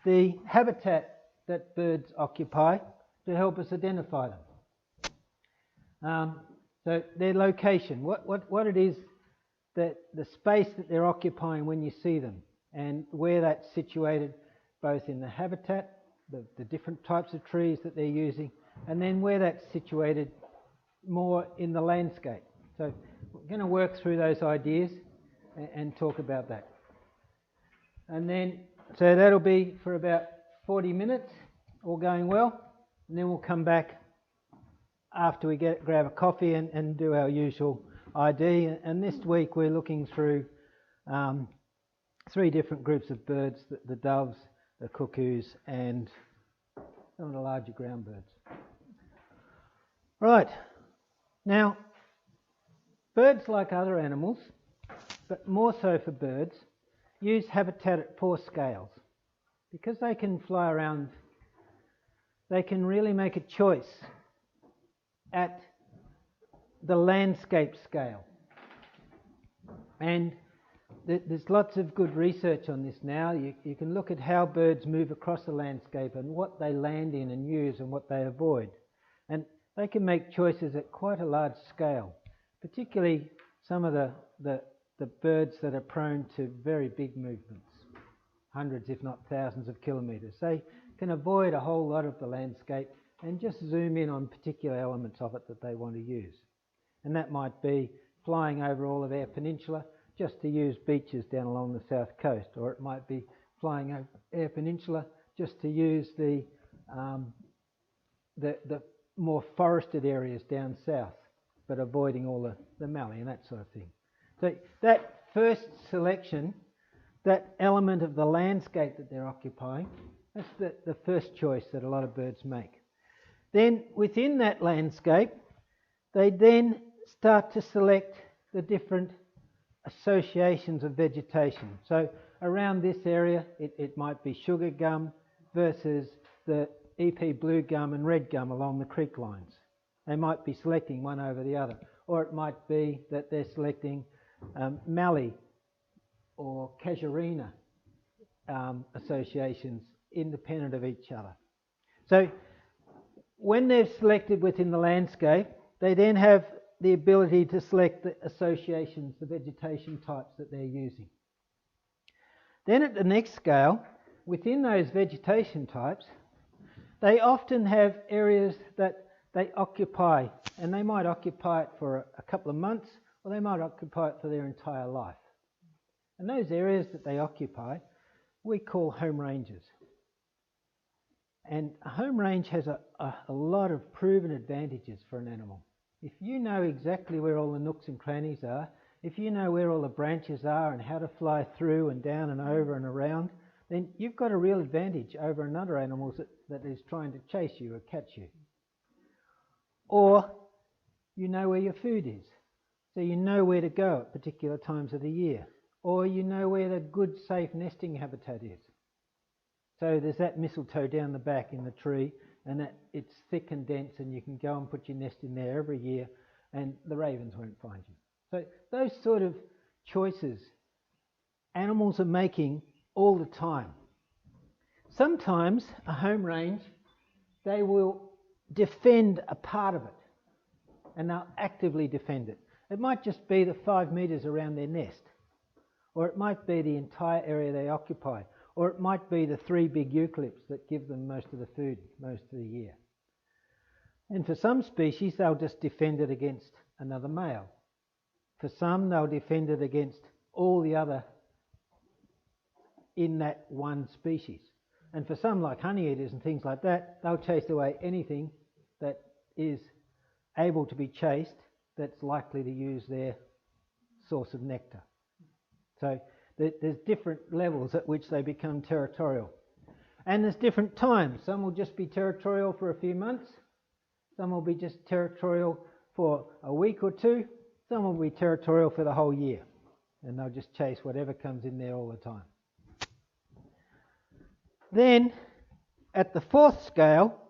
the habitat that birds occupy to help us identify them. So their location, what it is, that the space that they're occupying when you see them, and where that's situated both in the habitat, the different types of trees that they're using, and then where that's situated more in the landscape. So we're going to work through those ideas and talk about that. And then, so that'll be for about 40 minutes, all going well, and then we'll come back after we grab a coffee and do our usual ID. And this week we're looking through 3 different groups of birds, the doves, the cuckoos, and some of the larger ground birds. Right, now birds, like other animals, but more so for birds, use habitat at 4 scales. Because they can fly around, they can really make a choice at the landscape scale. And there's lots of good research on this now. You can look at how birds move across the landscape and what they land in and use and what they avoid. And they can make choices at quite a large scale, particularly some of the birds that are prone to very big movements, hundreds if not thousands of kilometres. They can avoid a whole lot of the landscape and just zoom in on particular elements of it that they want to use. And that might be flying over all of Eyre Peninsula just to use beaches down along the south coast, or it might be flying over Eyre Peninsula just to use the more forested areas down south, but avoiding all the mallee and that sort of thing. So that first selection, that element of the landscape that they're occupying, that's the first choice that a lot of birds make. Then within that landscape, they then start to select the different associations of vegetation. So around this area, it might be sugar gum versus the EP blue gum and red gum along the creek lines. They might be selecting one over the other. Or it might be that they're selecting mallee or casuarina associations independent of each other. So when they've selected within the landscape, they then have the ability to select the associations, the vegetation types that they're using. Then at the next scale, within those vegetation types, they often have areas that they occupy, and they might occupy it for a couple of months, or they might occupy it for their entire life. And those areas that they occupy, we call home ranges. And a home range has a lot of proven advantages for an animal. If you know exactly where all the nooks and crannies are, if you know where all the branches are and how to fly through and down and over and around, then you've got a real advantage over another animal that is trying to chase you or catch you. Or you know where your food is, so you know where to go at particular times of the year. Or you know where the good, safe nesting habitat is. So there's that mistletoe down the back in the tree, and that it's thick and dense, and you can go and put your nest in there every year, and the ravens won't find you. So those sort of choices animals are making all the time. Sometimes a home range, they will defend a part of it, and they'll actively defend it. It might just be the 5 metres around their nest, or it might be the entire area they occupy, or it might be the 3 big eucalypts that give them most of the food most of the year. And for some species, they'll just defend it against another male. For some, they'll defend it against all the other in that one species. And for some, like honeyeaters and things like that, they'll chase away anything that is able to be chased that's likely to use their source of nectar. So there's different levels at which they become territorial. And there's different times. Some will just be territorial for a few months. Some will be just territorial for a week or two. Some will be territorial for the whole year. And they'll just chase whatever comes in there all the time. Then, at the 4th scale,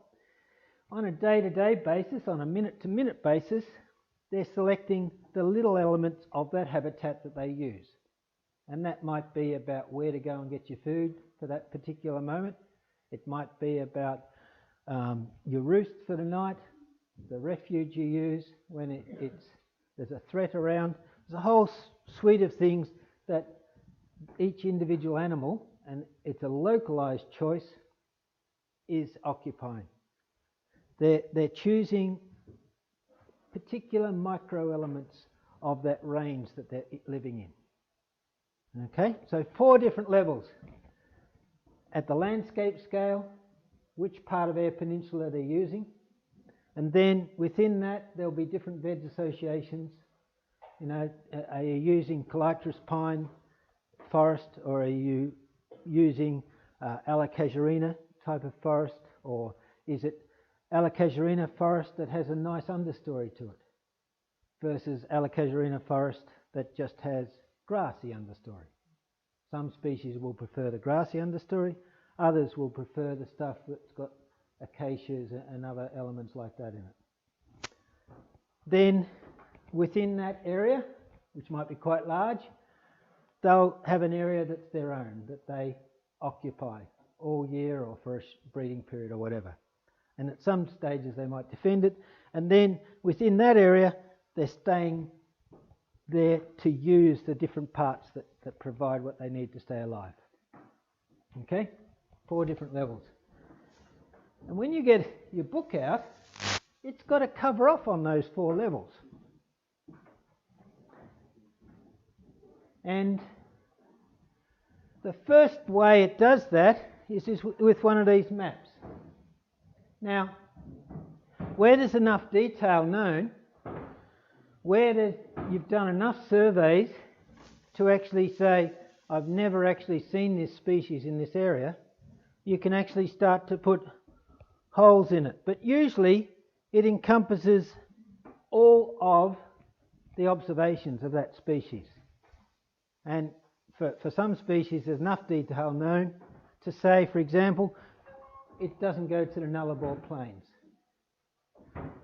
on a day-to-day basis, on a minute-to-minute basis, they're selecting the little elements of that habitat that they use. And that might be about where to go and get your food, for that particular moment. It might be about your roost for the night, the refuge you use when there's a threat around. There's a whole suite of things that each individual animal, and it's a localized choice, is occupying. They're choosing particular micro elements of that range that they're living in. Okay, so 4 different levels. At the landscape scale, which part of Eyre Peninsula they're using, and then within that there'll be different veg associations. You know, are you using calitris pine forest, or are you using Alocasuarina type of forest, or is it Alocasuarina forest that has a nice understory to it versus Alocasuarina forest that just has grassy understory? Some species will prefer the grassy understory, others will prefer the stuff that's got acacias and other elements like that in it. Then within that area, which might be quite large, they'll have an area that's their own, that they occupy all year or for a breeding period or whatever. And at some stages they might defend it, and then within that area they're staying there to use the different parts that provide what they need to stay alive. Okay? 4 different levels. And when you get your book out, it's got to cover off on those 4 levels. And the first way it does that is with one of these maps. Now, where there's enough detail known, where you've done enough surveys to actually say, I've never actually seen this species in this area, you can actually start to put holes in it. But usually it encompasses all of the observations of that species. And for some species there's enough detail known to say, for example, it doesn't go to the Nullarbor Plains.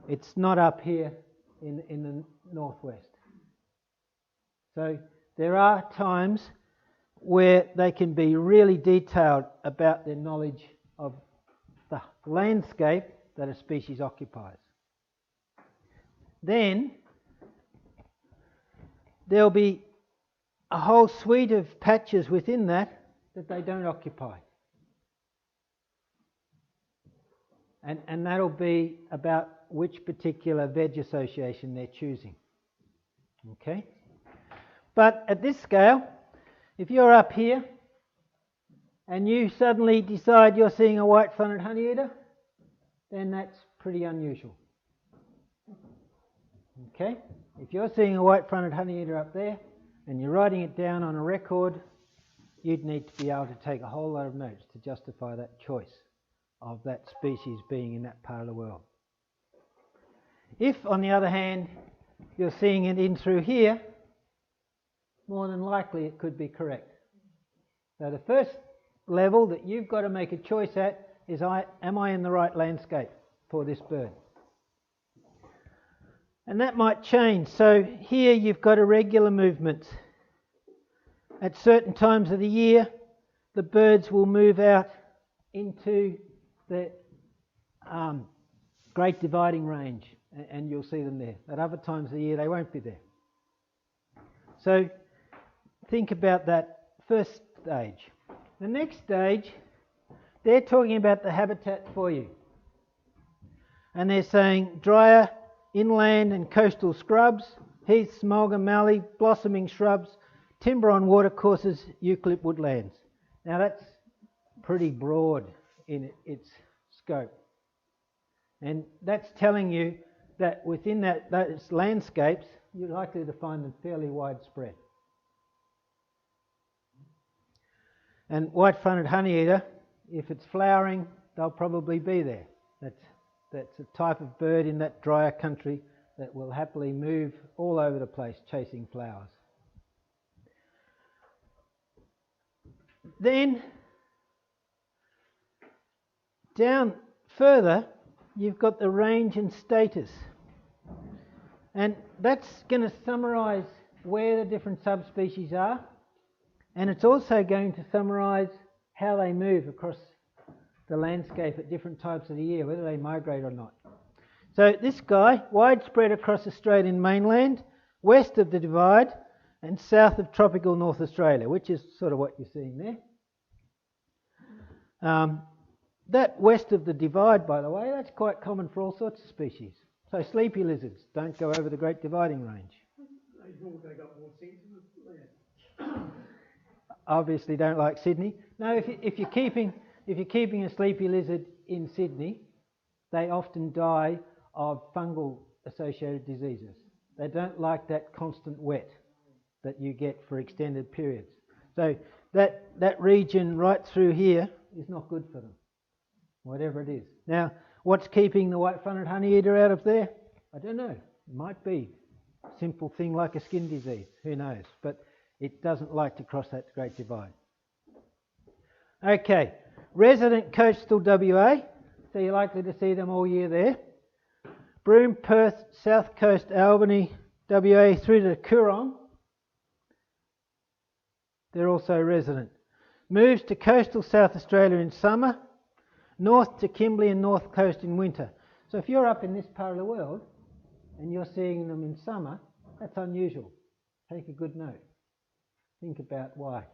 It's not up here in the northwest. So there are times where they can be really detailed about their knowledge of the landscape that a species occupies. Then there'll be a whole suite of patches within that they don't occupy. And that'll be about which particular veg association they're choosing. Okay? But at this scale, if you're up here and you suddenly decide you're seeing a white-fronted honeyeater, then that's pretty unusual. Okay? If you're seeing a white-fronted honeyeater up there and you're writing it down on a record, you'd need to be able to take a whole lot of notes to justify that choice of that species being in that part of the world. If, on the other hand, you're seeing it in through here, more than likely it could be correct. So the first level that you've got to make a choice at is, am I in the right landscape for this bird? And that might change. So here you've got irregular movements. At certain times of the year, the birds will move out into the Great Dividing Range, and you'll see them there. At other times of the year, they won't be there. So think about that first stage. The next stage, they're talking about the habitat for you. And they're saying drier inland and coastal scrubs, heaths, mulga, mallee, blossoming shrubs, timber on watercourses, eucalypt woodlands. Now that's pretty broad in its scope. And that's telling you that within those landscapes, you're likely to find them fairly widespread. And white-fronted honeyeater, if it's flowering, they'll probably be there. That's a type of bird in that drier country that will happily move all over the place chasing flowers. Then, down further, you've got the range and status. And that's going to summarise where the different subspecies are. And it's also going to summarise how they move across the landscape at different times of the year, whether they migrate or not. So this guy, widespread across Australian mainland, west of the Divide and south of tropical North Australia, which is sort of what you're seeing there. That west of the Divide, by the way, that's quite common for all sorts of species. So sleepy lizards don't go over the Great Dividing Range. They got more sense. Obviously don't like Sydney. No, if you're keeping a sleepy lizard in Sydney, they often die of fungal associated diseases. They don't like that constant wet that you get for extended periods. So that region right through here is not good for them, whatever it is. Now, what's keeping the white-fronted honeyeater out of there? I don't know. It might be a simple thing like a skin disease. Who knows? But it doesn't like to cross that Great Divide. Okay, resident coastal WA. So you're likely to see them all year there. Broome, Perth, South Coast, Albany, WA through to Coorong. They're also resident. Moves to coastal South Australia in summer, north to Kimberley and North Coast in winter. So if you're up in this part of the world and you're seeing them in summer, that's unusual. Take a good note. Think about why.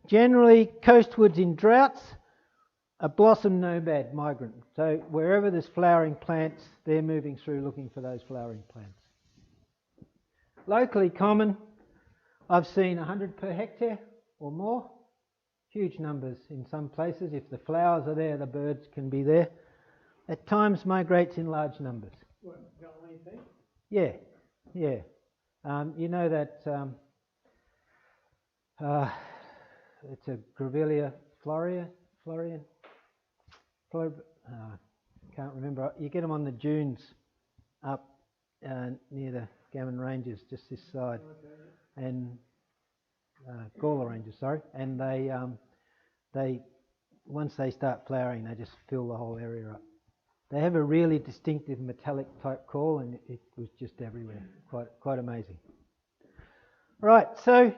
Generally, coastwoods in droughts, a blossom nomad migrant. So wherever there's flowering plants, they're moving through looking for those flowering plants. Locally common, I've seen 100 per hectare or more. Huge numbers in some places. If the flowers are there, the birds can be there. At times migrates in large numbers. What, thing? Yeah, yeah. You know that it's a Grevillea Florian. Can't remember. You get them on the dunes up near the Gammon Ranges, just this side, and Gawler Ranges, sorry. And they once they start flowering, they just fill the whole area up. They have a really distinctive metallic type call, and it was just everywhere. Quite amazing. Right. So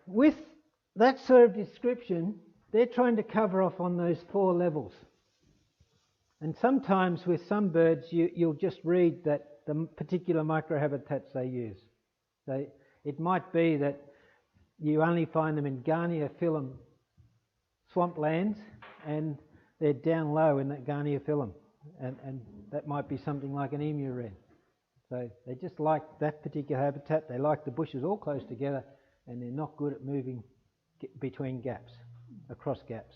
with that sort of description, they're trying to cover off on those 4 levels. And sometimes with some birds, you'll just read that the particular microhabitats they use. So it might be that you only find them in Garniophyllum swamplands, and they're down low in that Garniophyllum. And that might be something like an emu wren. So they just like that particular habitat. They like the bushes all close together, and they're not good at moving between gaps, across gaps.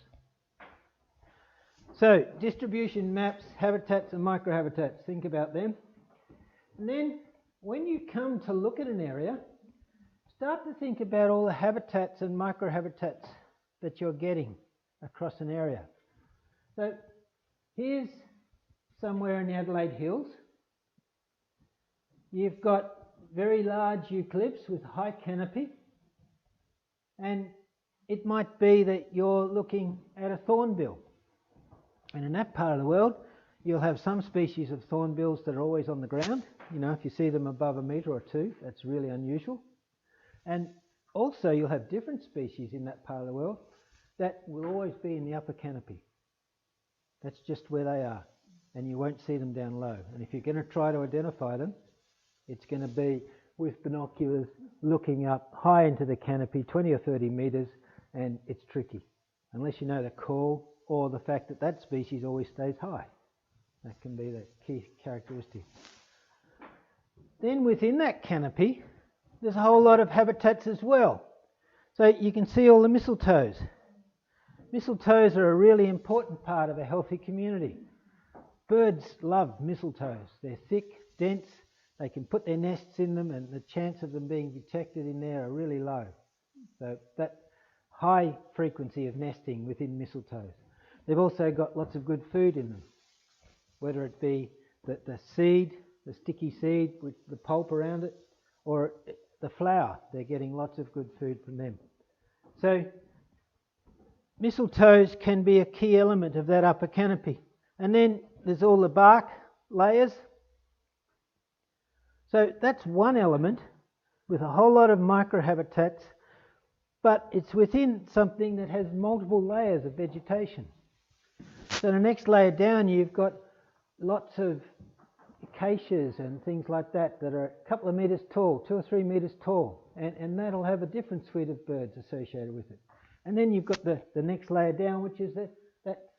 So distribution maps, habitats and microhabitats, think about them. And then when you come to look at an area, start to think about all the habitats and microhabitats that you're getting across an area. So here's somewhere in the Adelaide Hills. You've got very large eucalypts with high canopy, and it might be that you're looking at a thornbill. And in that part of the world, you'll have some species of thornbills that are always on the ground. You know, if you see them above 1 metre or 2, that's really unusual. And also you'll have different species in that part of the world that will always be in the upper canopy. That's just where they are, and you won't see them down low. And if you're going to try to identify them, it's going to be with binoculars looking up high into the canopy, 20 or 30 metres, and it's tricky, unless you know the call or the fact that that species always stays high. That can be the key characteristic. Then within that canopy, there's a whole lot of habitats as well. So you can see all the mistletoes. Mistletoes are a really important part of a healthy community. Birds love mistletoes. They're thick, dense, they can put their nests in them, and the chance of them being detected in there are really low. So that high frequency of nesting within mistletoes. They've also got lots of good food in them, whether it be the seed, the sticky seed with the pulp around it, or the flower. They're getting lots of good food from them. So mistletoes can be a key element of that upper canopy. And then there's all the bark layers. So that's one element with a whole lot of microhabitats but it's within something that has multiple layers of vegetation. So the next layer down, you've got lots of acacias and things like that that are a couple of metres tall, 2 or 3 metres tall, and that'll have a different suite of birds associated with it. And then you've got the next layer down, which is that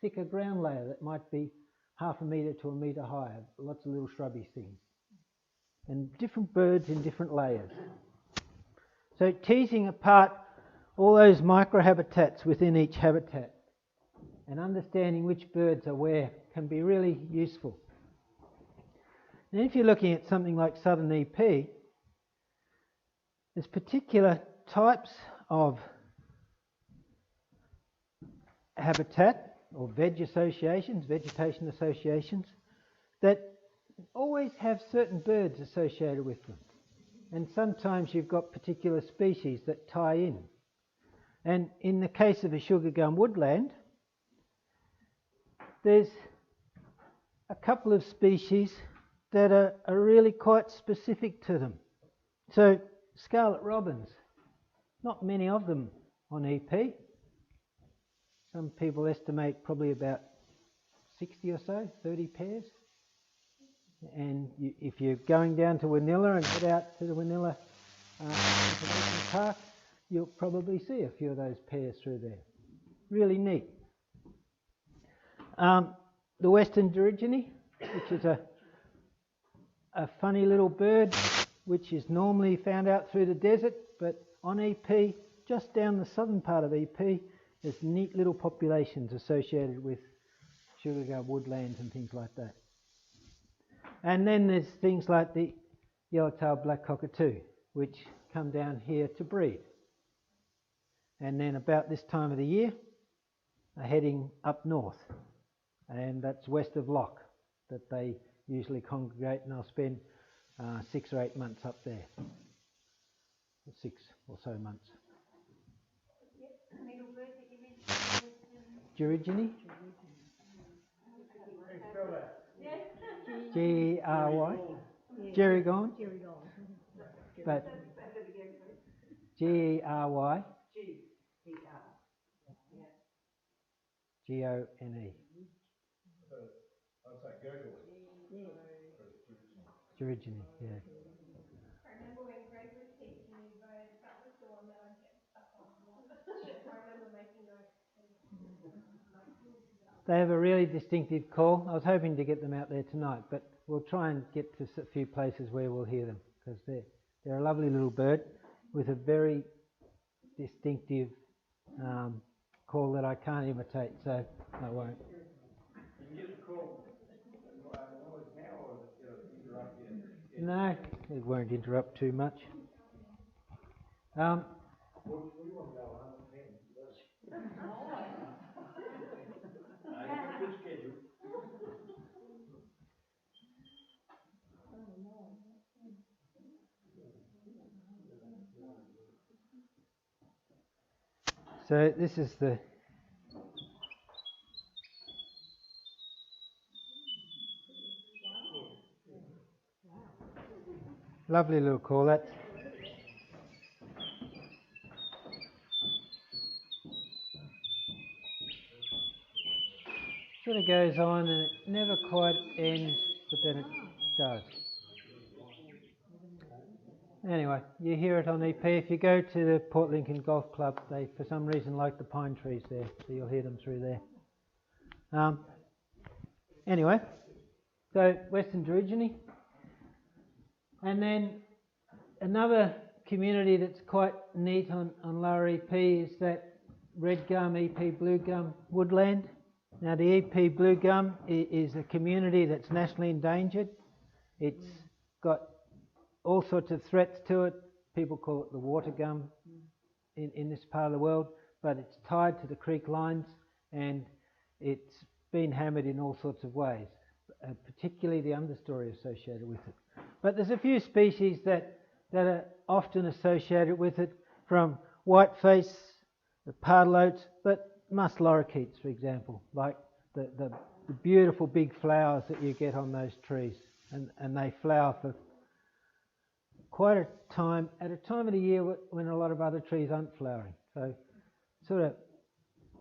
thicker ground layer that might be 1/2 a metre to 1 metre high, lots of little shrubby things. And different birds in different layers. So teasing apart all those microhabitats within each habitat and understanding which birds are where can be really useful. And if you're looking at something like southern EP, there's particular types of habitat or vegetation associations that always have certain birds associated with them. And sometimes you've got particular species that tie in. And in the case of a sugar gum woodland, there's a couple of species that are really quite specific to them. So scarlet robins, not many of them on EP. Some people estimate probably about 60 or so, 30 pairs. And if you're going down to Wanilla and head out to the Wanilla Conservation Park, you'll probably see a few of those pairs through there. Really neat. The western dirigine, which is a funny little bird which is normally found out through the desert, but on EP, just down the southern part of EP, there's neat little populations associated with sugar gum woodlands and things like that. And then there's things like the yellow-tailed black cockatoo, which come down here to breed. And then about this time of the year, are heading up north, and that's west of Loch that they usually congregate, and they'll spend 6 or 8 months up there. 6 or so months. Dirigine? G-R-Y? Gerygone? But G-R-Y? G-O-N-E. Dirigine, yeah. I remember when Greg was teaching me birds, that was the one that I'd get stuck on. I remember making notes. They have a really distinctive call. I was hoping to get them out there tonight, but we'll try and get to a few places where we'll hear them, because they're a lovely little bird with a very distinctive call that I can't imitate, so I won't. You can get a call noise now, or it'll interrupt you? No, it won't interrupt too much. What do you want to go on? Good schedule. So this is the lovely little call. That sort of goes on and it never quite ends, but then it does. Anyway, you hear it on EP. If you go to the Port Lincoln Golf Club, they for some reason like the pine trees there, so you'll hear them through there. Anyway, so western dirigine. And then another community that's quite neat on lower EP is that red gum, EP blue gum woodland. Now the EP blue gum is a community that's nationally endangered. It's got all sorts of threats to it. People call it the water gum in this part of the world, but it's tied to the creek lines and it's been hammered in all sorts of ways, particularly the understory associated with it. But there's a few species that are often associated with it, from whiteface, the pardalotes, but musk lorikeets, for example, like the beautiful big flowers that you get on those trees, and they flower for quite a time, at a time of the year when a lot of other trees aren't flowering. So sort of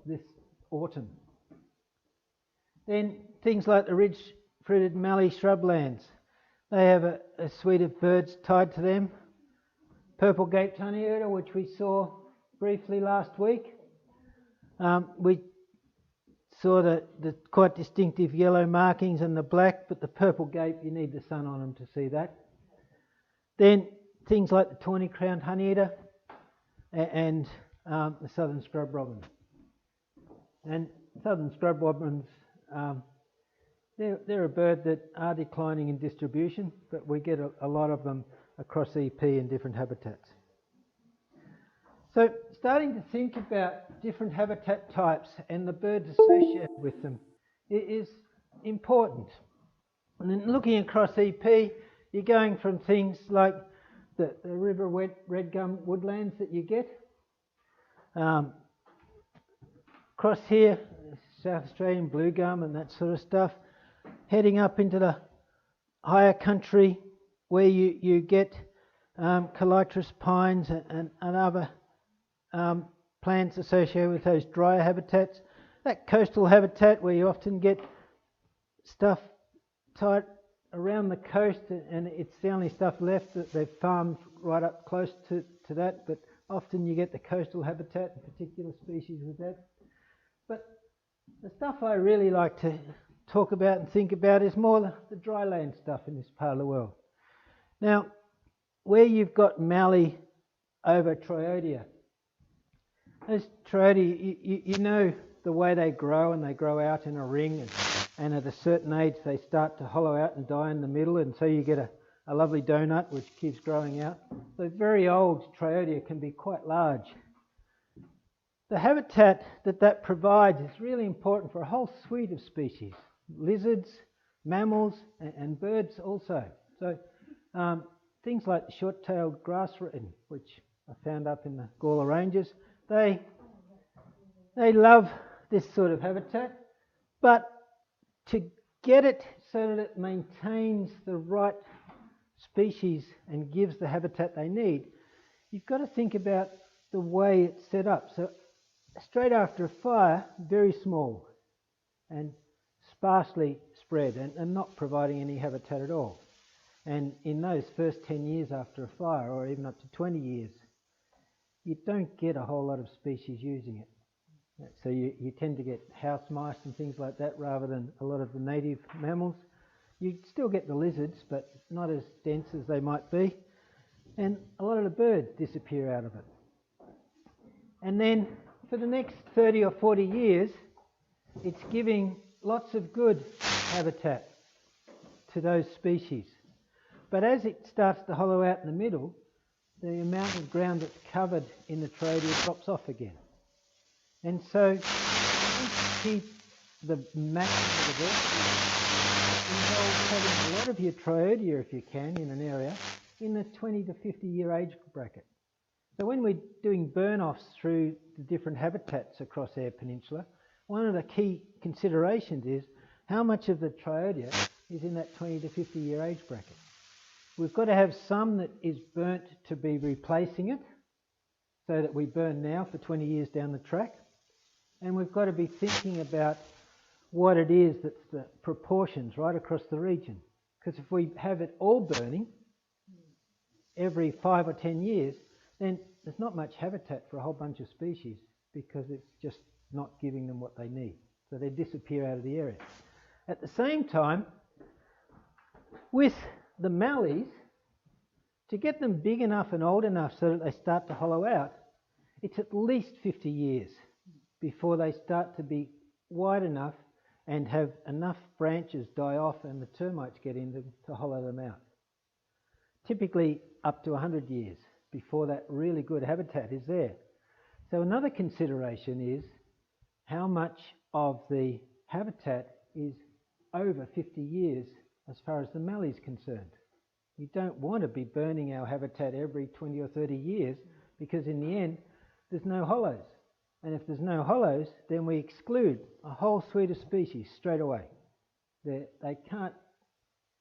this autumn. Then things like the ridge-fruited mallee shrublands. They have a suite of birds tied to them. Purple-gaped honeyeater, which we saw briefly last week. We saw the quite distinctive yellow markings and the black, but the purple gape, you need the sun on them to see that. Then things like the tawny-crowned honeyeater and the southern scrub robin. And southern scrub robins, they're a bird that are declining in distribution, but we get a lot of them across EP in different habitats. So starting to think about different habitat types and the birds associated with them is important. And then looking across EP, you're going from things like the river red gum woodlands that you get. Across here, South Australian blue gum and that sort of stuff. Heading up into the higher country where you get calitris pines and other plants associated with those drier habitats. That coastal habitat where you often get stuff tied around the coast, and it's the only stuff left that they've farmed right up close to that, but often you get the coastal habitat, particular species with that. But the stuff I really like to talk about and think about is more the dry land stuff in this part of the world. Now, where you've got mallee over Triodia, those Triodia, you know the way they grow, and they grow out in a ring, and at a certain age they start to hollow out and die in the middle, and so you get a lovely donut which keeps growing out. So very old Triodia can be quite large. The habitat that provides is really important for a whole suite of species, lizards, mammals and birds also. So things like the short-tailed grass wren, which are found up in the Gawler Ranges, they love this sort of habitat, but to get it so that it maintains the right species and gives the habitat they need, you've got to think about the way it's set up. So straight after a fire, very small and sparsely spread and not providing any habitat at all. And in those first 10 years after a fire, or even up to 20 years, you don't get a whole lot of species using it. So you tend to get house mice and things like that rather than a lot of the native mammals. You still get the lizards, but not as dense as they might be. And a lot of the birds disappear out of it. And then for the next 30 or 40 years, it's giving lots of good habitat to those species. But as it starts to hollow out in the middle, the amount of ground that's covered in the Triodia drops off again. And so to keep the maximum diversity involves having a lot of your Triodia, if you can, in an area, in the 20 to 50 year age bracket. So when we're doing burn-offs through the different habitats across Eyre Peninsula, one of the key considerations is how much of the Triodia is in that 20 to 50 year age bracket. We've got to have some that is burnt to be replacing it, so that we burn now for 20 years down the track. And we've got to be thinking about what it is that's the proportions right across the region. Because if we have it all burning every 5 or 10 years, then there's not much habitat for a whole bunch of species because it's just not giving them what they need. So they disappear out of the area. At the same time, with the mallees, to get them big enough and old enough so that they start to hollow out, it's at least 50 years before they start to be wide enough and have enough branches die off and the termites get in them to hollow them out. Typically up to 100 years before that really good habitat is there. So another consideration is how much of the habitat is over 50 years as far as the mallee is concerned. You don't want to be burning our habitat every 20 or 30 years because in the end there's no hollows. And if there's no hollows, then we exclude a whole suite of species straight away. They can't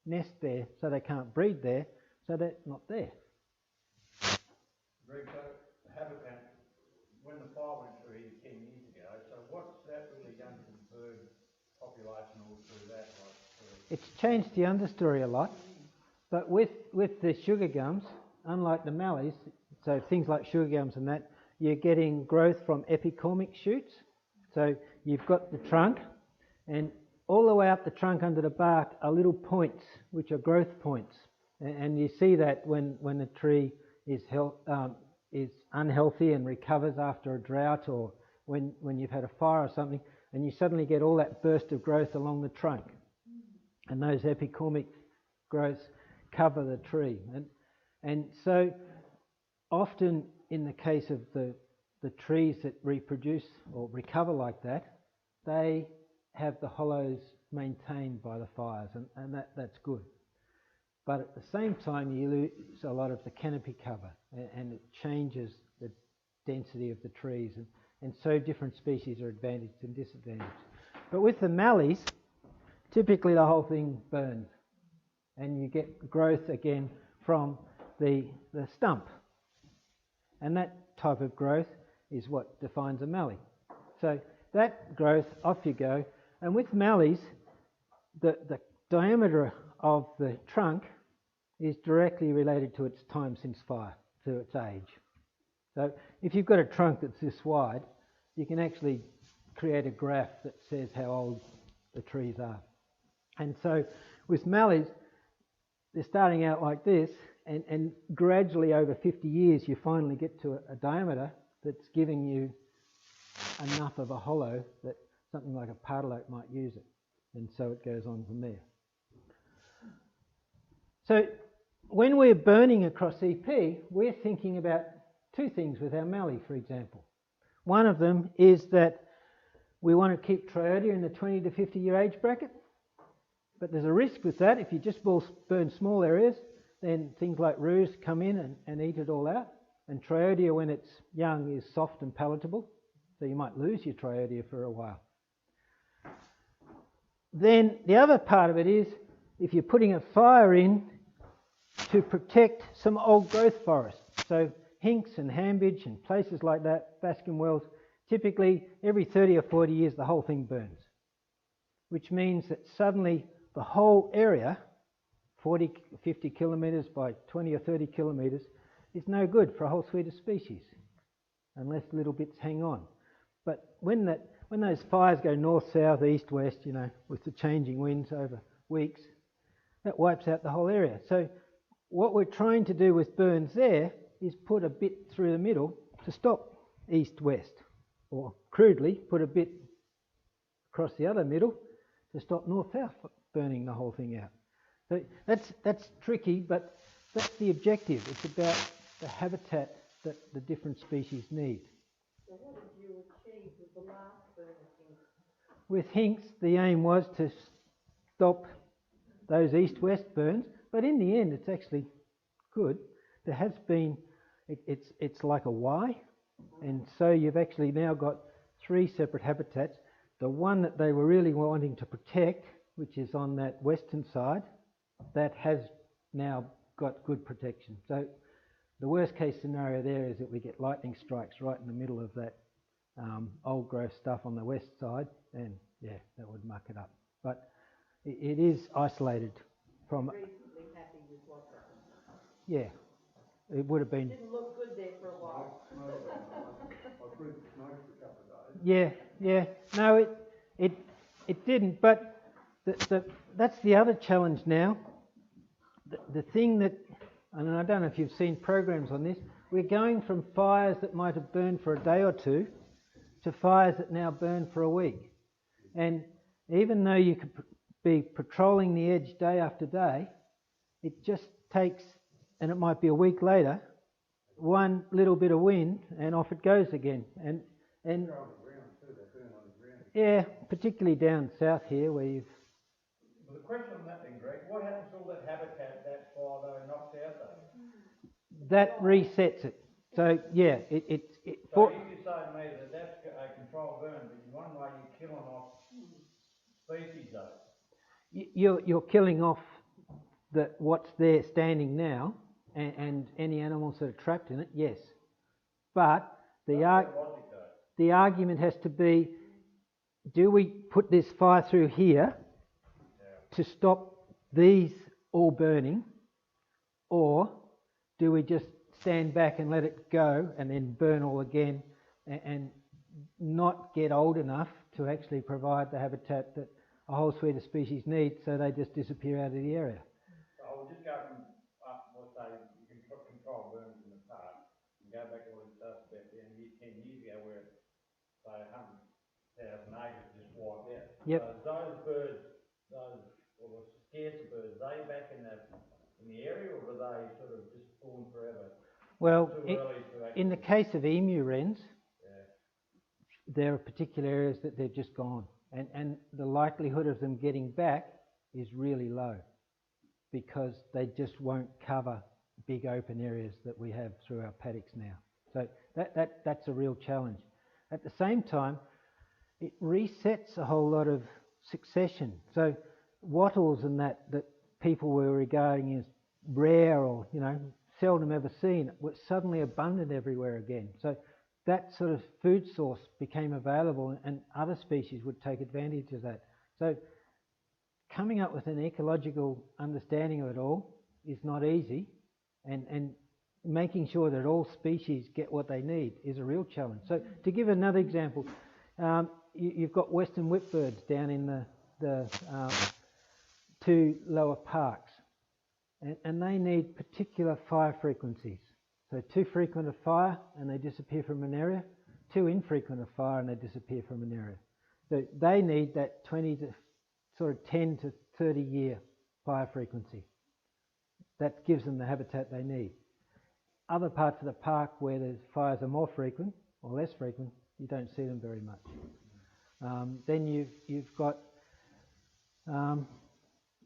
nest there, so they can't breed there, so they're not there. Greg, habitat when the fire went through here 10 years ago, so what's that really done to the bird population all through that? It's changed the understory a lot, but with the sugar gums, unlike the mallees, so things like sugar gums and that, you're getting growth from epicormic shoots. So you've got the trunk, and all the way up the trunk under the bark are little points, which are growth points. And you see that when the tree is unhealthy and recovers after a drought, or when you've had a fire or something, and you suddenly get all that burst of growth along the trunk. And those epicormic growths cover the tree. And so often in the case of the trees that reproduce or recover like that, they have the hollows maintained by the fires, and that's good. But at the same time, you lose a lot of the canopy cover, and it changes the density of the trees, and so different species are advantaged and disadvantaged. But with the mallees, typically the whole thing burns, and you get growth again from the stump. And that type of growth is what defines a mallee. So that growth, off you go. And with mallees, the diameter of the trunk is directly related to its time since fire, to its age. So if you've got a trunk that's this wide, you can actually create a graph that says how old the trees are. And so with mallees, they're starting out like this, and gradually over 50 years you finally get to a diameter that's giving you enough of a hollow that something like a pardal oak might use it. And so it goes on from there. So when we're burning across EP, we're thinking about two things with our mallee, for example. One of them is that we want to keep Triodia in the 20 to 50 year age bracket, but there's a risk with that. If you just burn small areas, then things like roos come in and eat it all out. And Triodia, when it's young, is soft and palatable, so you might lose your Triodia for a while. Then the other part of it is, if you're putting a fire in to protect some old growth forests, so Hinks and Hambidge and places like that, Baskin Wells, typically every 30 or 40 years the whole thing burns, which means that suddenly the whole area, 40, 50 kilometres by 20 or 30 kilometres, is no good for a whole suite of species, unless little bits hang on. But when those fires go north, south, east, west, with the changing winds over weeks, that wipes out the whole area. So what we're trying to do with burns there is put a bit through the middle to stop east-west, or crudely put a bit across the other middle to stop north-south burning the whole thing out. So that's tricky, but that's the objective. It's about the habitat that the different species need. So what did you achieve with the last burn of Hinks? With Hinks, the aim was to stop those east-west burns, but in the end it's actually good. There has been, it's like a Y, and so you've actually now got three separate habitats. The one that they were really wanting to protect, which is on that western side, that has now got good protection. So the worst case scenario there is that we get lightning strikes right in the middle of that old growth stuff on the west side, and yeah, that would muck it up. But it is isolated from... Reasonably happy with what happened. Yeah, it would have been... It didn't look good there for a while. I breathed smoke for a couple of days. Yeah. No, it didn't, but that's the other challenge now. The thing that, and I don't know if you've seen programs on this, we're going from fires that might have burned for a day or two to fires that now burn for a week. And even though you could be patrolling the edge day after day, it just takes, and it might be a week later, one little bit of wind and off it goes again. And They're on the ground too, they burn on the ground. yeah, particularly down south here where you've... Well, the question on that then, Greg, what happens to all that habitat that fire though knocks out though? That resets it. So yeah, So you could say to me that that's a controlled burn, but in one way you're killing off species though. you're killing off what's there standing now, and any animals that are trapped in it, yes. But Logic though. the argument has to be, do we put this fire through here to stop these all burning, or do we just stand back and let it go and then burn all again and not get old enough to actually provide the habitat that a whole suite of species need, so they just disappear out of the area? So I would just go from we'll say you can control burns in the park and go back to what it starts about 10 years ago where say 100,000 acres just wiped out. Yep. So those birds, those scarcer birds, they back in the area, or are they sort of just gone forever? Well, Too early to actually... in the case of emu wrens, there are particular areas that they're just gone, and the likelihood of them getting back is really low, because they just won't cover big open areas that we have through our paddocks now. So that's a real challenge. At the same time, it resets a whole lot of succession. So wattles and that people were regarding as rare or seldom ever seen were suddenly abundant everywhere again. So that sort of food source became available, and other species would take advantage of that. So coming up with an ecological understanding of it all is not easy, and making sure that all species get what they need is a real challenge. So to give another example, you've got western whipbirds down in the two lower parks, and they need particular fire frequencies. So too frequent of fire and they disappear from an area, too infrequent of fire and they disappear from an area. So they need that 20 to sort of 10 to 30 year fire frequency. That gives them the habitat they need. Other parts of the park where the fires are more frequent or less frequent, you don't see them very much. Then you've got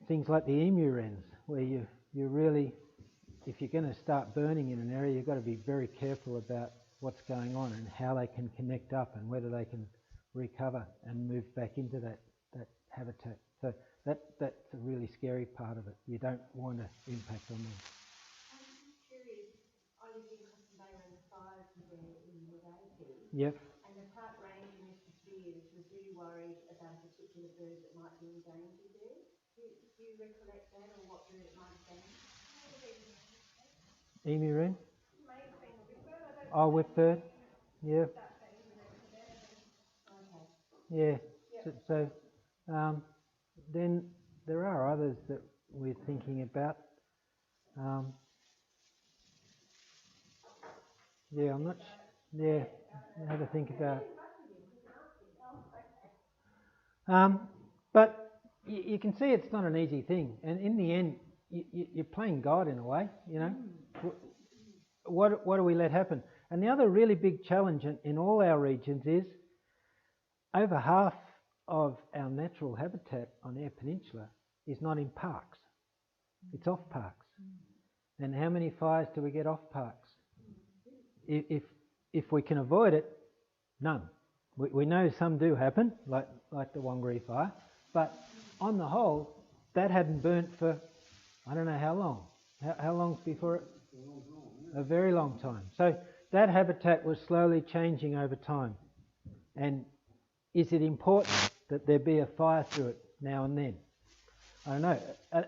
things like the emu wrens, where you really, if you're going to start burning in an area, you've got to be very careful about what's going on and how they can connect up and whether they can recover and move back into that habitat. So that's a really scary part of it. You don't want to impact on them. I'm just curious, I lived in Cotton Bay when the fires were there in the mid-80s. Yep. And the park ranger, Mr. Spears, was really worried about a particular bird that might be endangered there. Do you recollect that, or what bird it might have been? Emu wren? May have been a whipbird. I don't Oh, whipbird. Yeah. start saying the rest of that. Okay. Yeah. Yep. So then there are others that we're thinking about. Yeah, I'm not. Yeah, I have to think about. But you can see it's not an easy thing, and in the end, you're playing God in a way. What do we let happen? And the other really big challenge in all our regions is over half of our natural habitat on Eyre Peninsula is not in parks. It's off parks. And how many fires do we get off parks? If we can avoid it, none. We know some do happen, like the Wongaree fire, but on the whole, that hadn't burnt for I don't know how long. How long before it? A very long time. So that habitat was slowly changing over time. And is it important that there be a fire through it now and then? I don't know.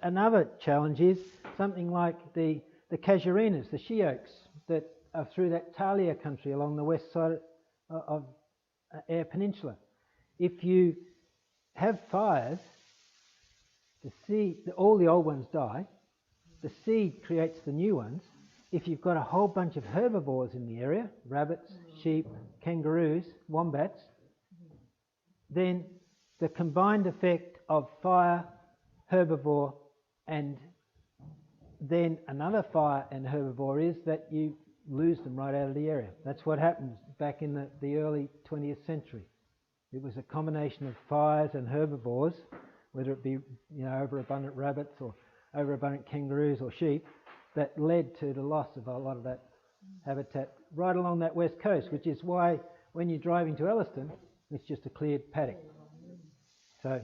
Another challenge is something like the casuarinas, the she oaks that are through that Talia country along the west side of Eyre Peninsula. If you have fires, all the old ones die, the seed creates the new ones. If you've got a whole bunch of herbivores in the area, rabbits, sheep, kangaroos, wombats, then the combined effect of fire, herbivore, and then another fire and herbivore is that you lose them right out of the area. That's what happened back in the early 20th century. It was a combination of fires and herbivores, whether it be overabundant rabbits or overabundant kangaroos or sheep, that led to the loss of a lot of that habitat right along that west coast, which is why when you're driving to Elliston, it's just a cleared paddock. So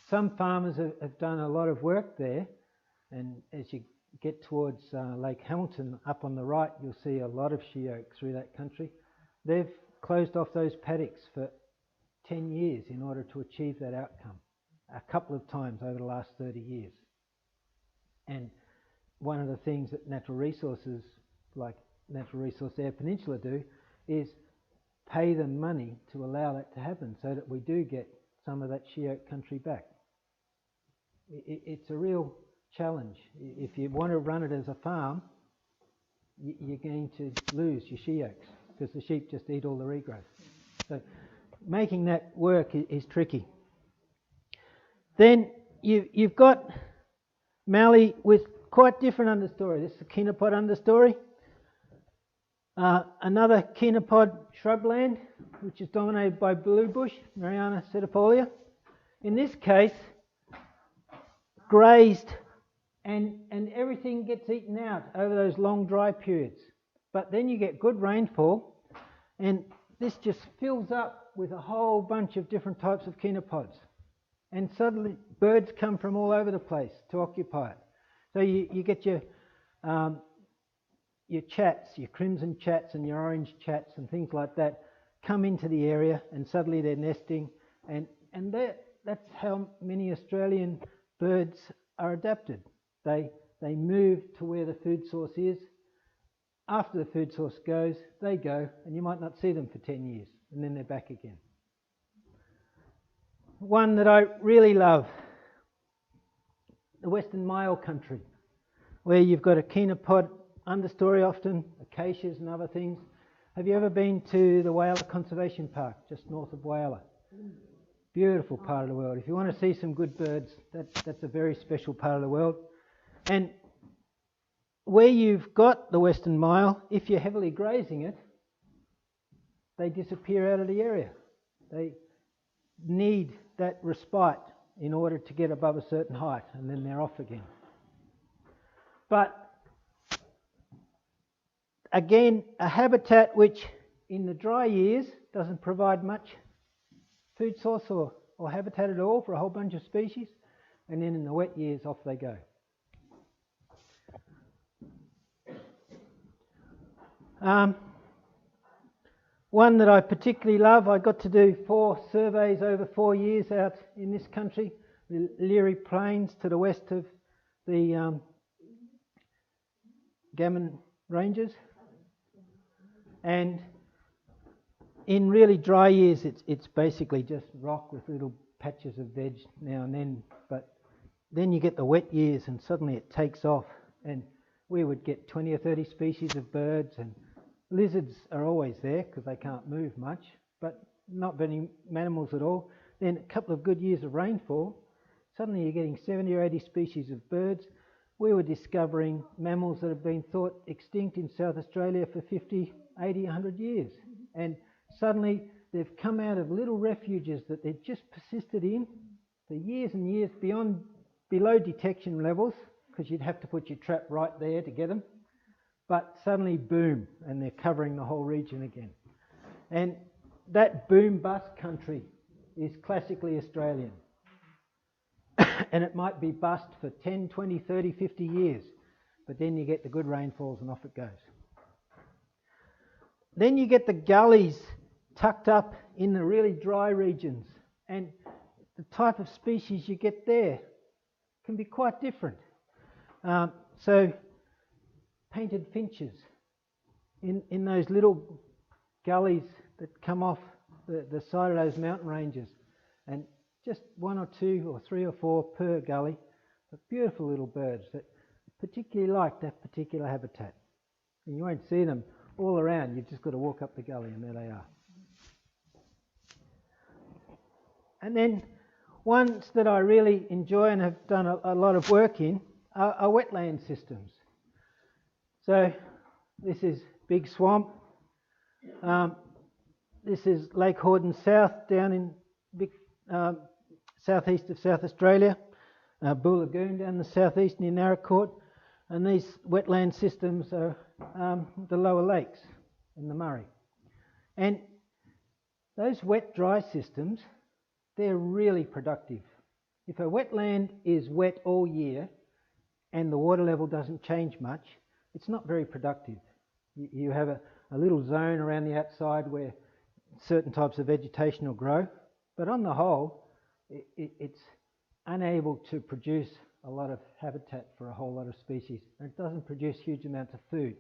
some farmers have done a lot of work there, and as you get towards Lake Hamilton up on the right, you'll see a lot of she oak through that country. they've closed off those paddocks for 10 years in order to achieve that outcome, a couple of times over the last 30 years. And one of the things that natural resources, like Natural Resource Eyre Peninsula do, is pay them money to allow that to happen so that we do get some of that she oak country back. It's a real challenge. If you want to run it as a farm, you're going to lose your she oaks because the sheep just eat all the regrowth. So making that work is tricky. Then you've got mallee with quite different understory. This is a kinopod understory. Another kinopod shrubland, which is dominated by blue bush, Mariana sedifolia. In this case, grazed and everything gets eaten out over those long dry periods. But then you get good rainfall and this just fills up with a whole bunch of different types of kinopods. And suddenly birds come from all over the place to occupy it. So you get your chats, your crimson chats and your orange chats and things like that come into the area and suddenly they're nesting. And that's how many Australian birds are adapted. They move to where the food source is. After the food source goes, they go, and you might not see them for 10 years, and then they're back again. One that I really love, the Western Myall country, where you've got a kinopod understory often, acacias and other things. Have you ever been to the Whyalla Conservation Park, just north of Whyalla? Beautiful part of the world. If you want to see some good birds, that's a very special part of the world. And where you've got the Western Myall, if you're heavily grazing it, they disappear out of the area. They need that respite in order to get above a certain height, and then they're off again. But again, a habitat which in the dry years doesn't provide much food source or habitat at all for a whole bunch of species, and then in the wet years off they go. One that I particularly love, I got to do 4 surveys over 4 years out in this country, the Leary Plains to the west of the Gammon Ranges. And in really dry years, it's basically just rock with little patches of veg now and then. But then you get the wet years and suddenly it takes off. And we would get 20 or 30 species of birds, and lizards are always there because they can't move much, but not many mammals at all. Then a couple of good years of rainfall, suddenly you're getting 70 or 80 species of birds. We were discovering mammals that have been thought extinct in South Australia for 50, 80, 100 years. And suddenly they've come out of little refuges that they've just persisted in for years and years below detection levels, because you'd have to put your trap right there to get them. But suddenly, boom, and they're covering the whole region again. And that boom-bust country is classically Australian. And it might be bust for 10, 20, 30, 50 years, but then you get the good rainfalls and off it goes. Then you get the gullies tucked up in the really dry regions, and the type of species you get there can be quite different. So painted finches in those little gullies that come off the side of those mountain ranges, and just 1 or 2 or 3 or 4 per gully, but beautiful little birds that particularly like that particular habitat. And you won't see them all around, you've just got to walk up the gully and there they are. And then ones that I really enjoy and have done a lot of work in are wetland systems. So this is Big Swamp. This is Lake Horden South down in southeast of South Australia. Bull Lagoon down the southeast near Narracourt. And these wetland systems are the lower lakes in the Murray. And those wet dry systems, they're really productive. If a wetland is wet all year and the water level doesn't change much, it's not very productive. You have a little zone around the outside where certain types of vegetation will grow. But on the whole, it's unable to produce a lot of habitat for a whole lot of species. And it doesn't produce huge amounts of food.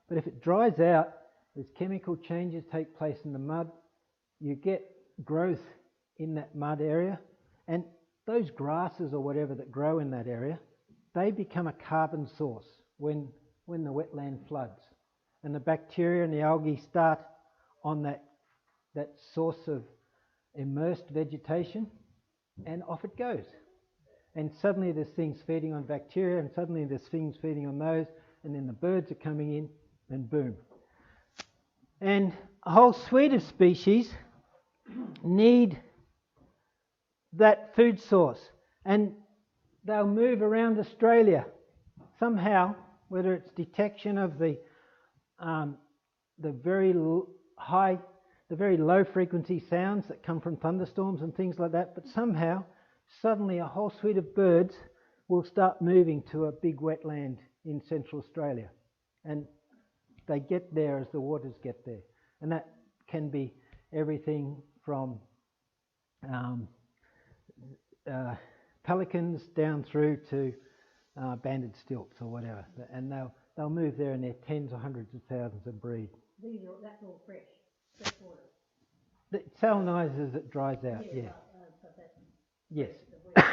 But if it dries out, as chemical changes take place in the mud, you get growth in that mud area, and those grasses or whatever that grow in that area, they become a carbon source when the wetland floods. And the bacteria and the algae start on that source of immersed vegetation, and off it goes. And suddenly there's things feeding on bacteria, and suddenly there's things feeding on those, and then the birds are coming in, and boom. And a whole suite of species need that food source, and they'll move around Australia somehow, whether it's detection of the very low frequency sounds that come from thunderstorms and things like that, but somehow, suddenly a whole suite of birds will start moving to a big wetland in Central Australia, and they get there as the waters get there, and that can be everything from pelicans down through to banded stilts or whatever, and they'll move there in their tens or hundreds of thousands and breed. That's all fresh water. It salinises as it dries out. Yeah. But that's Yes. the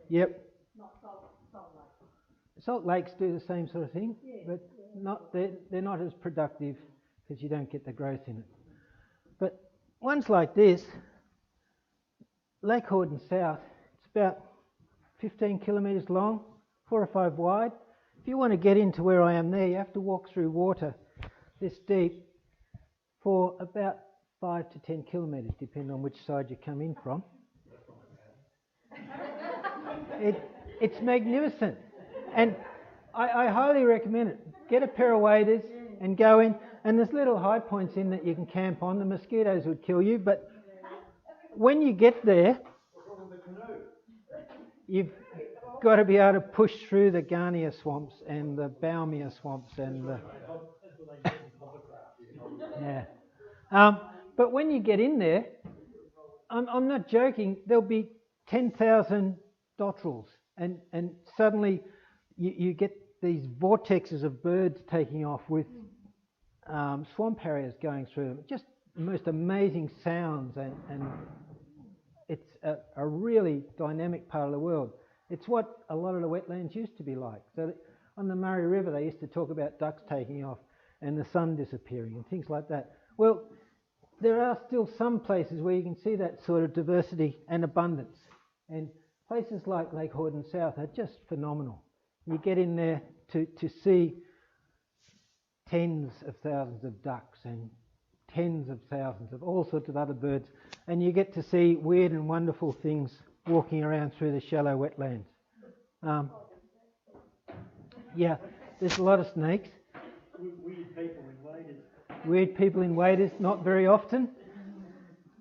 Yep. not salt like. Salt lakes do the same sort of thing, Yeah, but they're not as productive because you don't get the growth in it. But ones like this, Lake Horden South, it's about 15 kilometres long, 4 or 5 wide. If you want to get into where I am there, you have to walk through water this deep for about 5 to 10 kilometres, depending on which side you come in from. It's magnificent, and I highly recommend it. Get a pair of waders and go in, and there's little high points in that you can camp on. The mosquitoes would kill you, but when you get there, you've got to be able to push through the Garnia swamps and the Baumia swamps and the... Yeah. But when you get in there, I'm not joking, there'll be 10,000 dotterels, and suddenly you get these vortexes of birds taking off with swamp harriers going through them. Just the most amazing sounds, and it's a really dynamic part of the world. It's what a lot of the wetlands used to be like. So on the Murray River they used to talk about ducks taking off and the sun disappearing and things like that. Well, there are still some places where you can see that sort of diversity and abundance, and places like Lake Horden South are just phenomenal. You get in there to see tens of thousands of ducks and tens of thousands of all sorts of other birds, and you get to see weird and wonderful things walking around through the shallow wetlands. Yeah, there's a lot of snakes. Weird people in waders. Weird people in waders, not very often,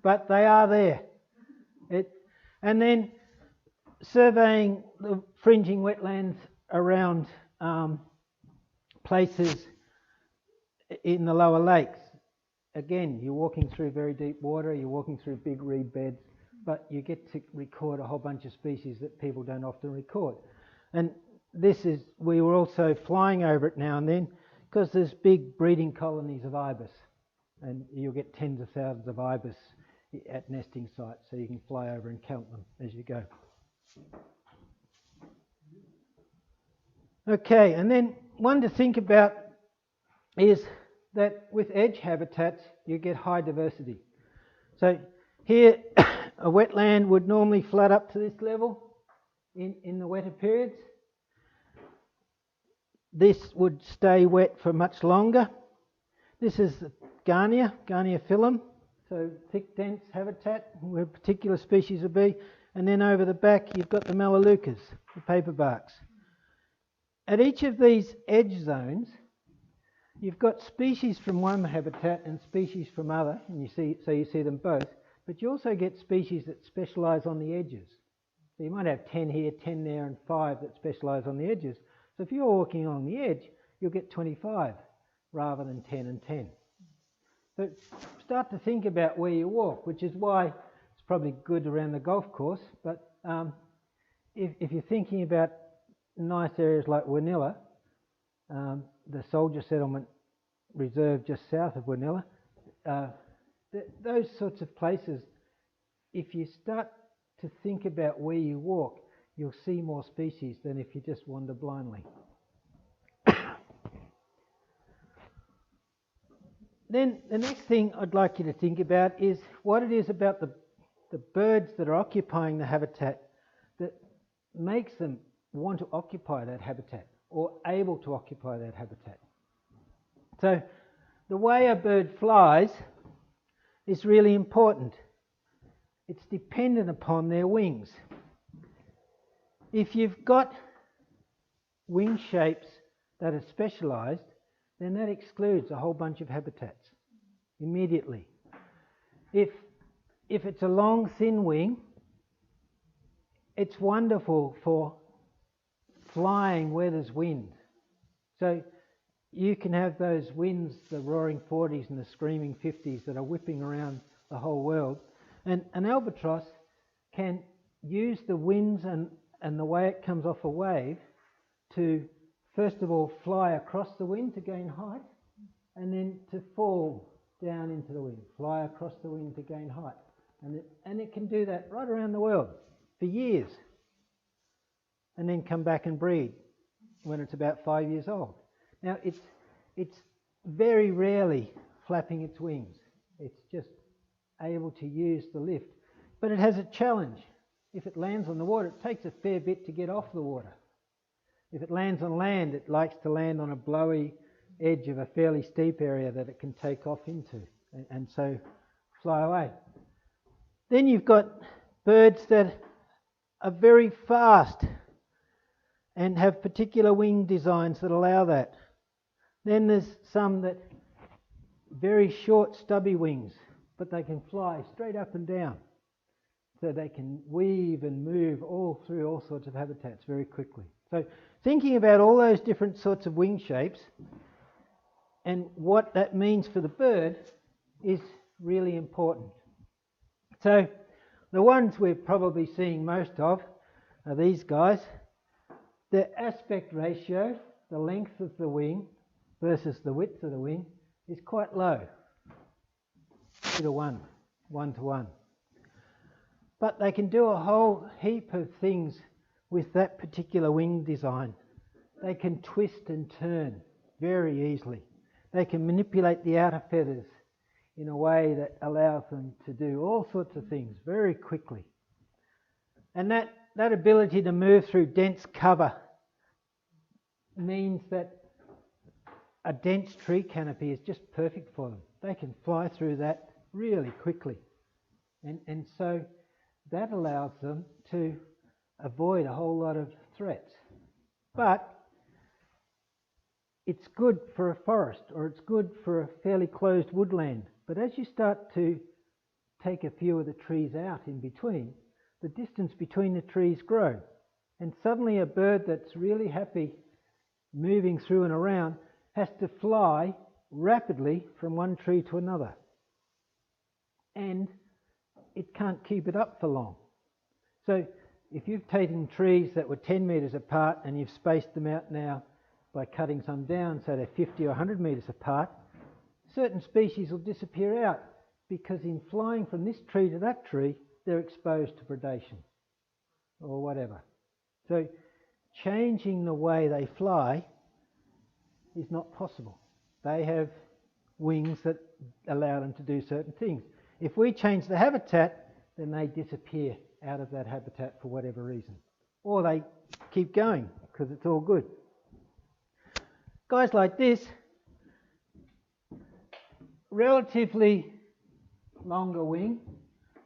but they are there. And then surveying the fringing wetlands around places in the lower lakes. Again, you're walking through very deep water, you're walking through big reed beds, but you get to record a whole bunch of species that people don't often record. And we were also flying over it now and then, because there's big breeding colonies of ibis, and you'll get tens of thousands of ibis at nesting sites, so you can fly over and count them as you go. Okay, and then one to think about is that with edge habitats you get high diversity. So here a wetland would normally flood up to this level in the wetter periods. This would stay wet for much longer. This is Garnia phyllum, so thick, dense habitat where a particular species would be. And then over the back you've got the melaleucas, the paperbarks. At each of these edge zones, you've got species from one habitat and species from other, and you see them both. But you also get species that specialise on the edges. So you might have 10 here, 10 there, and 5 that specialise on the edges. So if you're walking along the edge, you'll get 25 rather than 10 and 10. So start to think about where you walk, which is why it's probably good around the golf course. But if you're thinking about nice areas like Wanilla, the soldier settlement reserve just south of Wanilla, those sorts of places, if you start to think about where you walk, you'll see more species than if you just wander blindly. Then the next thing I'd like you to think about is what it is about the birds that are occupying the habitat that makes them want to occupy that habitat or able to occupy that habitat. So the way a bird flies is really important. It's dependent upon their wings. If you've got wing shapes that are specialised, then that excludes a whole bunch of habitats immediately. If it's a long, thin wing, it's wonderful for flying where there's wind. So you can have those winds, the roaring 40s and the screaming 50s that are whipping around the whole world. And an albatross can use the winds and the way it comes off a wave to, first of all, fly across the wind to gain height, and then to fall down into the wind, fly across the wind to gain height. And it can do that right around the world for years, and then come back and breed when it's about 5 years old. Now, it's very rarely flapping its wings. It's just able to use the lift. But it has a challenge. If it lands on the water, it takes a fair bit to get off the water. If it lands on land, it likes to land on a blowy edge of a fairly steep area that it can take off into and so fly away. Then you've got birds that are very fast and have particular wing designs that allow that. Then there's some that very short stubby wings, but they can fly straight up and down. So they can weave and move all through all sorts of habitats very quickly. So thinking about all those different sorts of wing shapes and what that means for the bird is really important. So the ones we're probably seeing most of are these guys. The aspect ratio, the length of the wing versus the width of the wing, is quite low. 2 to 1, 1 to 1. But they can do a whole heap of things with that particular wing design. They can twist and turn very easily. They can manipulate the outer feathers in a way that allows them to do all sorts of things very quickly. And that ability to move through dense cover means that a dense tree canopy is just perfect for them. They can fly through that really quickly. And so that allows them to avoid a whole lot of threats. But it's good for a forest, or it's good for a fairly closed woodland. But as you start to take a few of the trees out in between, the distance between the trees grow. And suddenly a bird that's really happy moving through and around has to fly rapidly from one tree to another. And it can't keep it up for long. So if you've taken trees that were 10 metres apart and you've spaced them out now by cutting some down so they're 50 or 100 metres apart, certain species will disappear out because in flying from this tree to that tree, they're exposed to predation or whatever. So changing the way they fly is not possible. They have wings that allow them to do certain things. If we change the habitat, then they disappear out of that habitat for whatever reason. Or they keep going because it's all good. Guys like this, relatively longer wing,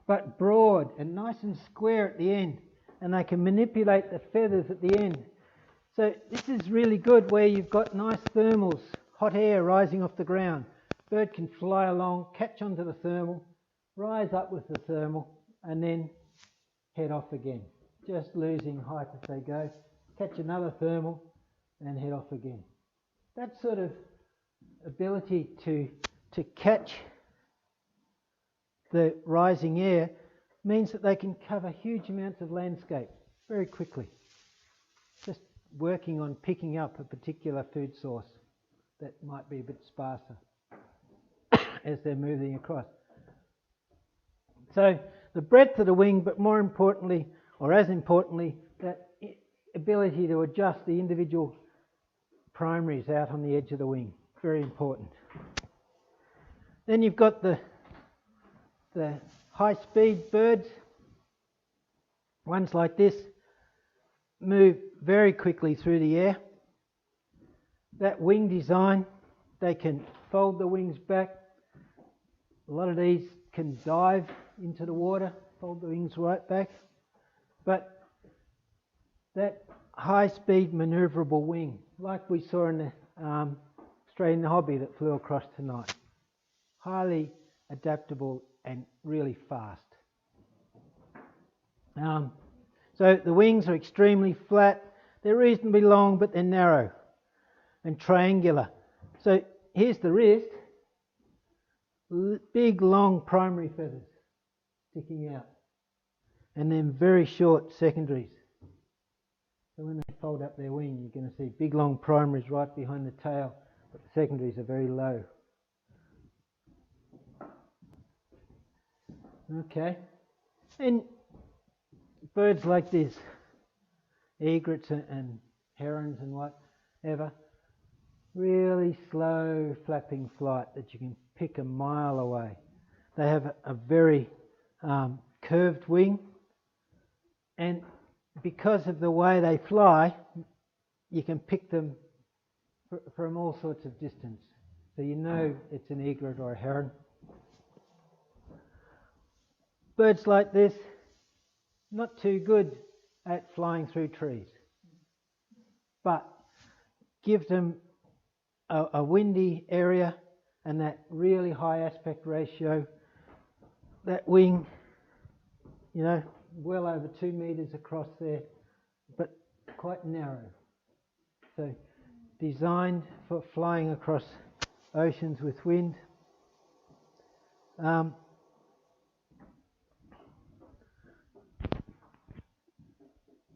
but broad and nice and square at the end, and they can manipulate the feathers at the end. So this is really good where you've got nice thermals, hot air rising off the ground. Bird can fly along, catch onto the thermal, rise up with the thermal, and then head off again, just losing height as they go, catch another thermal and head off again. That sort of ability to catch the rising air means that they can cover huge amounts of landscape very quickly, just working on picking up a particular food source that might be a bit sparser as they're moving across. So the breadth of the wing, but more importantly, or as importantly, that ability to adjust the individual primaries out on the edge of the wing. Very important. Then you've got the high-speed birds. Ones like this move very quickly through the air. That wing design, they can fold the wings back. A lot of these can dive into the water, fold the wings right back. But that high-speed manoeuvrable wing, like we saw in the Australian hobby that flew across tonight, highly adaptable and really fast. So the wings are extremely flat. They're reasonably long, but they're narrow and triangular. So here's the wrist. Big, long primary feathers sticking out. And then very short secondaries. So when they fold up their wing, you're going to see big, long primaries right behind the tail, but the secondaries are very low. Okay. And birds like this, egrets and herons and whatever, really slow flapping flight that you can pick a mile away. They have a very curved wing, and because of the way they fly, you can pick them from all sorts of distance. So you know it's an egret or a heron. Birds like this, not too good at flying through trees, but give them a windy area and that really high aspect ratio, that wing, you know, well over 2 meters across there, but quite narrow. So designed for flying across oceans with wind.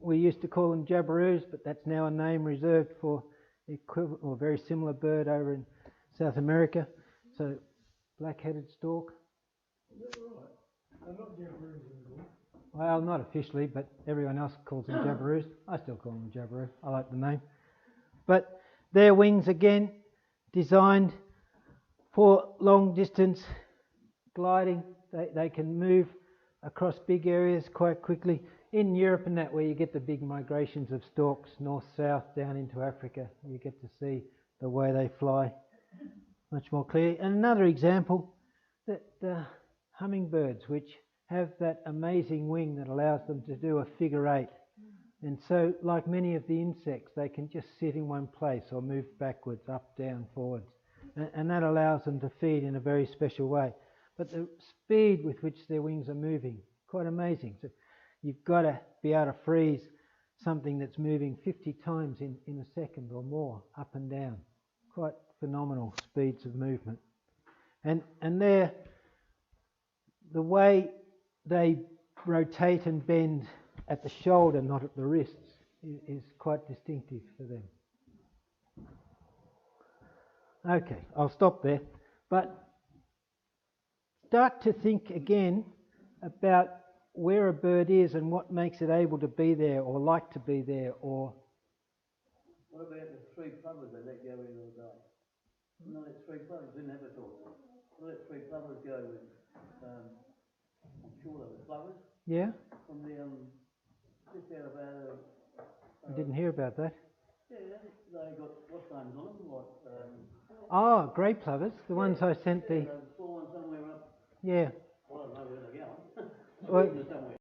We used to call them jabberoos, but that's now a name reserved for the equivalent or very similar bird over in South America. So black-headed stork. Is that right? They're not jabberoos anymore. Well, not officially, but everyone else calls them jabberoos. I still call them jabberoo. I like the name. But their wings, again, designed for long distance gliding. They can move across big areas quite quickly. In Europe and that, where you get the big migrations of storks north-south down into Africa, you get to see the way they fly much more clearly. And another example, the hummingbirds, which have that amazing wing that allows them to do a figure eight. And so, like many of the insects, they can just sit in one place or move backwards, up, down, forwards. And that allows them to feed in a very special way. But the speed with which their wings are moving, quite amazing. So you've got to be able to freeze something that's moving 50 times in a second or more, up and down. Quite phenomenal speeds of movement. And they're, the way they rotate and bend at the shoulder, not at the wrists, is quite distinctive for them. Okay, I'll stop there. But start to think again about where a bird is and what makes it able to be there or like to be there, or... What about the three plovers they let go in all day? No, let three plovers, didn't have a thought. Let three plovers go with, I'm sure they were plovers. Yeah? From the, just out of I didn't hear about that. yeah, they got, what names on them? What, Oh, grey plovers, the ones I sent yeah, the... they were flying somewhere up. Yeah. I don't know where they're going. Well, Somewhere.